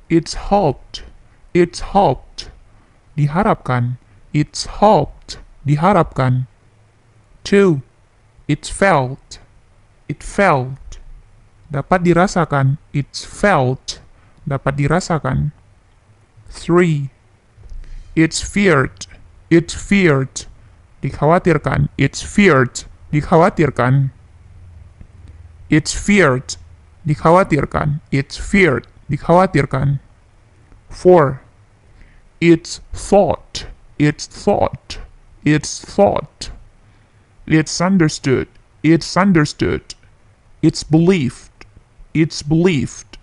It's hoped. It's hoped. Diharapkan. It's hoped. Diharapkan. 2. It's felt. It felt. Dapat dirasakan. It's felt. Dapat dirasakan. 3. It's feared. It's feared. Dikhawatirkan. It's feared. Dikhawatirkan. It's feared. Dikhawatirkan. It's feared. Dikhawatirkan. 4. It's thought. It's thought. It's thought. It's understood. It's understood. It's believed. It's believed.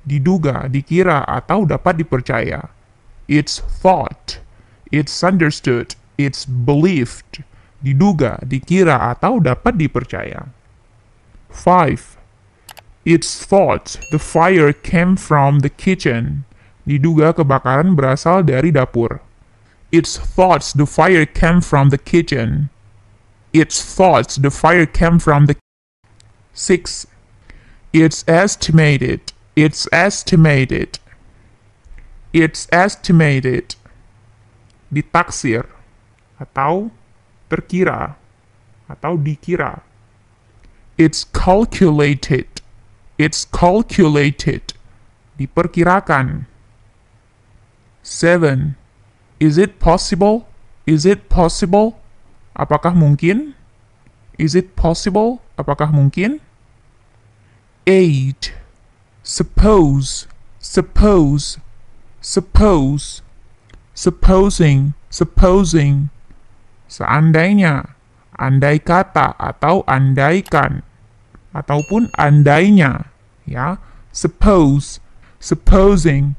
Diduga, dikira, atau dapat dipercaya. It's thought. It's understood. It's believed. Diduga, dikira, atau dapat dipercaya. 5. It's thought the fire came from the kitchen. Diduga kebakaran berasal dari dapur. It's thought the fire came from the kitchen. It's thought the fire came from the 6. It's estimated. It's estimated. It's estimated. Ditaksir atau terkira atau dikira. It's calculated. It's calculated. Diperkirakan. 7. Is it possible? Is it possible? Apakah mungkin? Is it possible? Apakah mungkin? 8. Suppose. Suppose. Suppose. Supposing. Supposing. Seandainya. Andai kata atau andaikan. Ataupun andainya. Ya. Suppose. Supposing.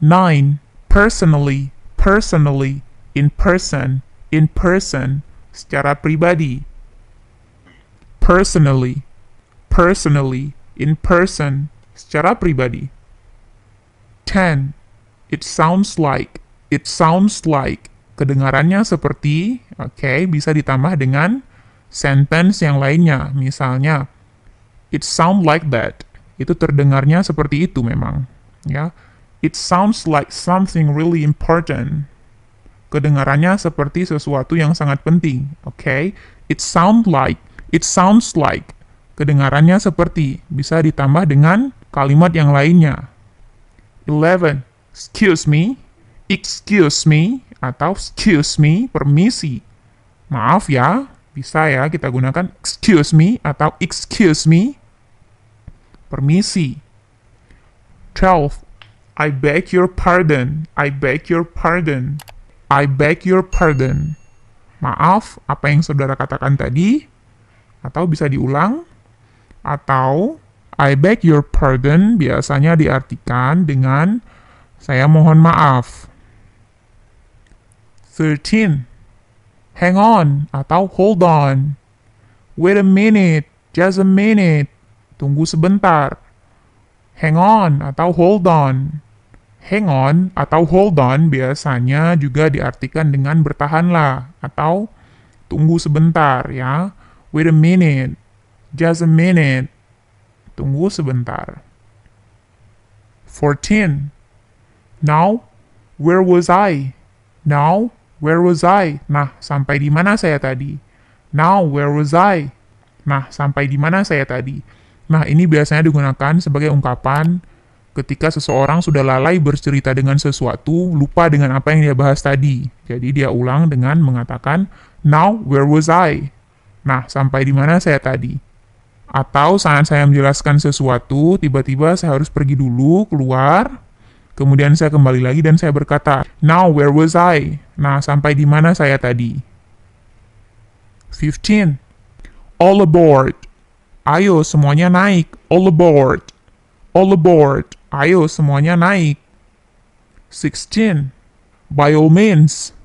9. Personally. Personally. In person. In person. Secara pribadi. Personally. Personally. In person. Secara pribadi. 10. It sounds like. It sounds like. Kedengarannya seperti, oke, bisa ditambah dengan sentence yang lainnya. Misalnya, it sound like that. Itu terdengarnya seperti itu memang. Ya. It sounds like something really important. Kedengarannya seperti sesuatu yang sangat penting. Oke. It sound like. It sounds like. Kedengarannya seperti. Bisa ditambah dengan kalimat yang lainnya. 11. Excuse me. Excuse me. Atau excuse me, permisi. Maaf ya, bisa ya kita gunakan excuse me atau excuse me. Permisi. 12. I beg your pardon. I beg your pardon. I beg your pardon. Maaf, apa yang saudara katakan tadi? Atau bisa diulang? Atau I beg your pardon biasanya diartikan dengan saya mohon maaf. 13. Hang on atau hold on. Wait a minute, just a minute. Tunggu sebentar. Hang on atau hold on. Hang on atau hold on biasanya juga diartikan dengan bertahanlah atau tunggu sebentar ya. Wait a minute, just a minute. Tunggu sebentar. 14. Now, where was I? Now, where was I? Nah, sampai di mana saya tadi? Now, where was I? Nah, sampai di mana saya tadi? Nah, ini biasanya digunakan sebagai ungkapan ketika seseorang sudah lalai bercerita dengan sesuatu, lupa dengan apa yang dia bahas tadi. Jadi dia ulang dengan mengatakan, now, where was I? Nah, sampai di mana saya tadi? Atau saat saya menjelaskan sesuatu, tiba-tiba saya harus pergi dulu, keluar, kemudian saya kembali lagi dan saya berkata, now where was I? Nah, sampai di mana saya tadi? 15. All aboard. Ayo semuanya naik. All aboard. All aboard. Ayo semuanya naik. 16. By all means.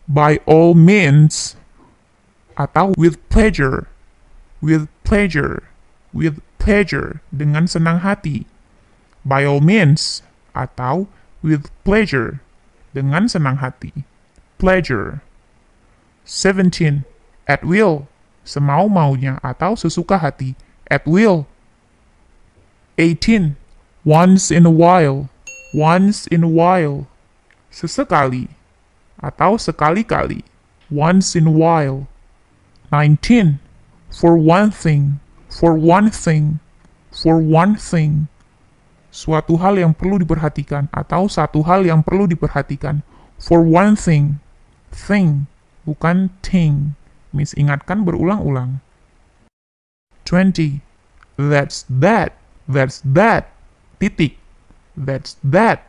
By all means. Atau with pleasure. With pleasure. With pleasure. Dengan senang hati. By all means. Atau with pleasure, dengan senang hati. Pleasure. 17. At will, semau-maunya atau sesuka hati. At will. 18. Once in a while, Once in a while. Sesekali atau sekali-kali. Once in a while. 19. For one thing. For one thing. For one thing. Suatu hal yang perlu diperhatikan atau satu hal yang perlu diperhatikan. For one thing. Thing, bukan thing. Miss ingatkan berulang-ulang. 20. That's that. That's that. Titik. That's that.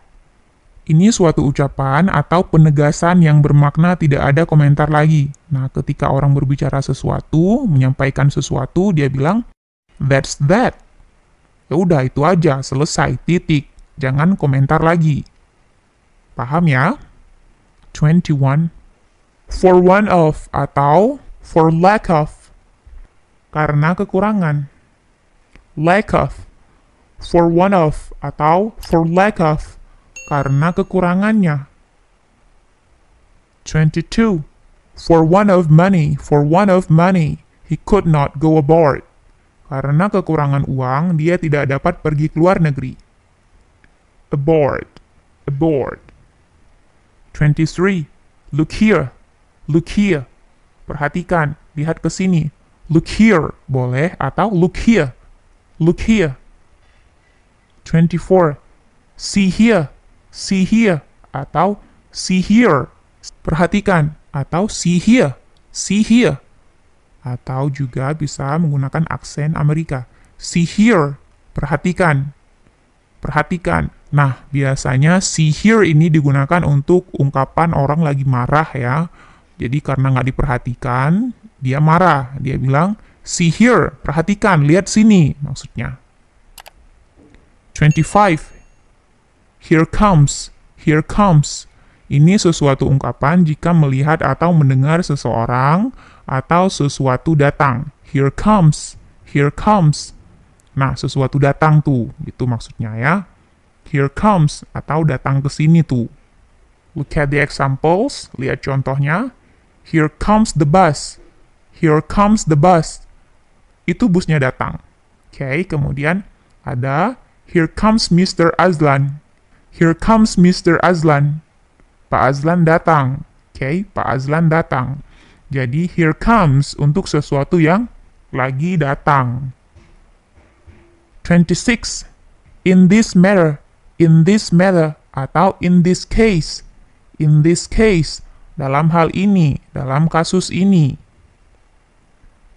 Ini suatu ucapan atau penegasan yang bermakna tidak ada komentar lagi. Nah, ketika orang berbicara sesuatu, menyampaikan sesuatu, dia bilang, that's that. Ya udah, itu aja, selesai, titik. Jangan komentar lagi. Paham ya? 21. For one of atau for lack of. Karena kekurangan. Lack of. For one of atau for lack of. Karena kekurangannya. 22. For one of money. For one of money. He could not go abroad. Karena kekurangan uang, dia tidak dapat pergi ke luar negeri. Abroad. Abroad. 23. Look here. Look here. Perhatikan, lihat ke sini. Look here, boleh, atau look here. Look here. 24. See here. See here, atau see here. Perhatikan, atau see here. See here. Atau juga bisa menggunakan aksen Amerika. See here. Perhatikan. Perhatikan. Nah, biasanya see here ini digunakan untuk ungkapan orang lagi marah ya. Jadi karena nggak diperhatikan, dia marah. Dia bilang, see here, perhatikan, lihat sini, maksudnya. 25. Here comes, here comes. Ini sesuatu ungkapan jika melihat atau mendengar seseorang atau sesuatu datang. Here comes, here comes. Nah, sesuatu datang tuh, gitu maksudnya ya. Here comes, atau datang ke sini tuh. Look at the examples, lihat contohnya. Here comes the bus. Here comes the bus. Itu busnya datang. Oke, kemudian ada here comes Mr. Azlan. Here comes Mr. Azlan. Pak Azlan datang. Oke, Pak Azlan datang. Jadi here comes untuk sesuatu yang lagi datang. 26. In this matter. In this matter. Atau in this case. In this case. Dalam hal ini, dalam kasus ini.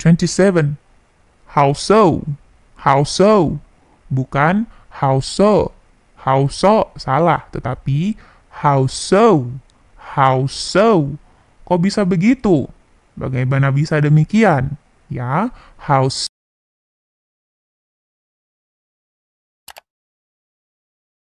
27. How so? How so? Bukan how so. How so salah, tetapi how so? How so? Kok bisa begitu? Bagaimana bisa demikian? Ya, how